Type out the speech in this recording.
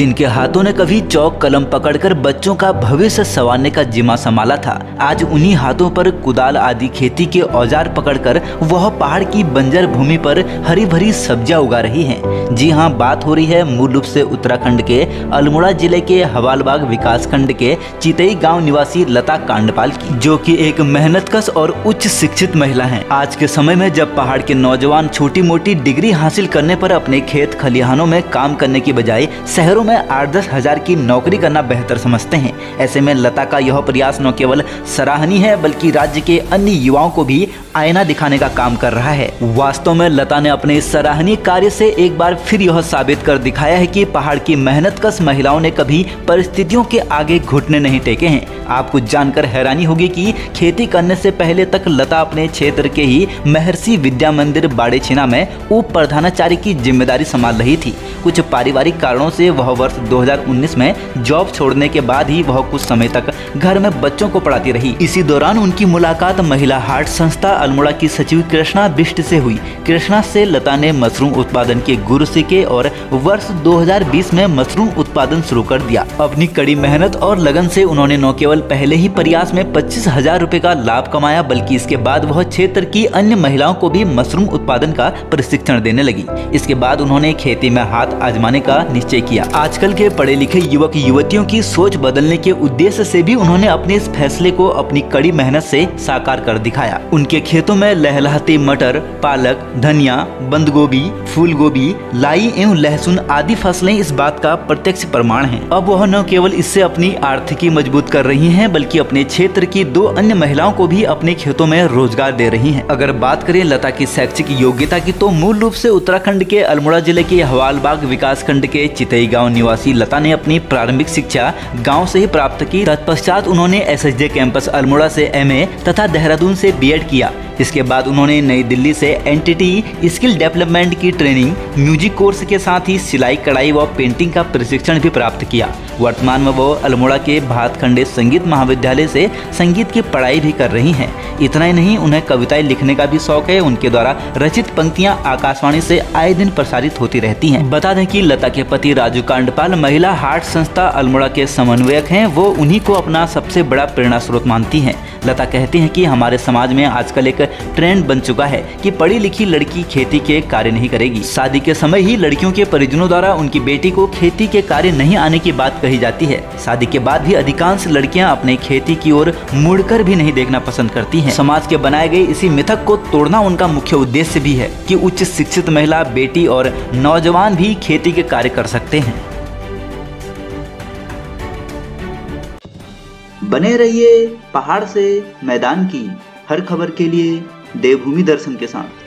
जिनके हाथों ने कभी चौक कलम पकड़कर बच्चों का भविष्य संवारने का जिम्मा संभाला था, आज उन्हीं हाथों पर कुदाल आदि खेती के औजार पकड़कर वह पहाड़ की बंजर भूमि पर हरी भरी सब्जियां उगा रही हैं। जी हां, बात हो रही है मूल रूप से उत्तराखंड के अल्मोड़ा जिले के हवालबाग विकासखंड के चितई गांव निवासी लता कांडपाल की, जो कि एक मेहनतकश और उच्च शिक्षित महिला हैं। आज के समय में जब पहाड़ के नौजवान छोटी मोटी डिग्री हासिल करने पर अपने खेत खलिहानों में काम करने की बजाय शहरों में 8-10 हजार की नौकरी करना बेहतर समझते हैं, ऐसे में लता का यह प्रयास न केवल सराहनीय है बल्कि राज्य के अन्य युवाओं को भी आईना दिखाने का काम कर रहा है। वास्तव में लता ने अपने इस सराहनीय कार्य से एक बार फिर यह साबित कर दिखाया है कि पहाड़ की मेहनतकश महिलाओं ने कभी परिस्थितियों के आगे घुटने नहीं टेके हैं। आपको जानकर हैरानी होगी कि खेती करने से पहले तक लता अपने क्षेत्र के ही महर्षि विद्या मंदिर बाड़ेछिना में उप प्रधानाचार्य की जिम्मेदारी संभाल रही थी। कुछ पारिवारिक कारणों से वह वर्ष 2019 में जॉब छोड़ने के बाद ही वह कुछ समय तक घर में बच्चों को पढ़ाती रही। इसी दौरान उनकी मुलाकात महिला हाट संस्था अल्मोड़ा की सचिव कृष्णा बिष्ट से हुई। कृष्णा से लता ने मशरूम उत्पादन के गुर सीखे और वर्ष 2020 में मशरूम उत्पादन शुरू कर दिया। अपनी कड़ी मेहनत और लगन से उन्होंने न केवल पहले ही प्रयास में 25,000 रुपए का लाभ कमाया, बल्कि इसके बाद वह क्षेत्र की अन्य महिलाओं को भी मशरूम उत्पादन का प्रशिक्षण देने लगी। इसके बाद उन्होंने खेती में हाथ आजमाने का निश्चय किया। आजकल के पढ़े लिखे युवक युवतियों की सोच बदलने के उद्देश्य से भी उन्होंने अपने इस फैसले को अपनी कड़ी मेहनत से साकार कर दिखाया। उनके खेतों में लहलहाती मटर, पालक, धनिया, बंद गोभी, फूल गोभी, लाई एवं लहसुन आदि फसलें इस बात का प्रत्यक्ष प्रमाण हैं। अब वह न केवल इससे अपनी आर्थिकी मजबूत कर रही हैं, बल्कि अपने क्षेत्र की 2 अन्य महिलाओं को भी अपने खेतों में रोजगार दे रही हैं। अगर बात करें लता की शैक्षिक योग्यता की, तो मूल रूप से उत्तराखंड के अल्मोड़ा जिले के हवालबाग विकासखंड के चितई गांव निवासी लता ने अपनी प्रारंभिक शिक्षा गांव से ही प्राप्त की। तत्पश्चात उन्होंने SSJ कैंपस अल्मोड़ा से MA तथा देहरादून से BEd किया। इसके बाद उन्होंने नई दिल्ली से NTT स्किल डेवलपमेंट की ट्रेनिंग, म्यूजिक कोर्स के साथ ही सिलाई कढ़ाई व पेंटिंग का प्रशिक्षण भी प्राप्त किया। वर्तमान में वो अल्मोड़ा के भातखंडे संगीत महाविद्यालय से संगीत की पढ़ाई भी कर रही हैं। इतना ही नहीं, उन्हें कविताएं लिखने का भी शौक है। उनके द्वारा रचित पंक्तियां आकाशवाणी से आए दिन प्रसारित होती रहती हैं। बता दें कि लता के पति राजू कांडपाल महिला हाट संस्था अल्मोड़ा के समन्वयक हैं। वो उन्हीं को अपना सबसे बड़ा प्रेरणा स्रोत मानती हैं। लता कहती हैं कि हमारे समाज में आजकल एक ट्रेंड बन चुका है कि पढ़ी लिखी लड़की खेती के कार्य नहीं करेगी। शादी के समय ही लड़कियों के परिजनों द्वारा उनकी बेटी को खेती के कार्य नहीं आने की बात कही जाती है। शादी के बाद भी अधिकांश लड़कियां अपने खेती की ओर मुड़कर भी नहीं देखना पसंद करती हैं। समाज के बनाए गए इसी मिथक को तोड़ना उनका मुख्य उद्देश्य भी है कि उच्च शिक्षित महिला, बेटी और नौजवान भी खेती के कार्य कर सकते हैं। बने रहिए पहाड़ से मैदान की हर खबर के लिए देवभूमि दर्शन के साथ।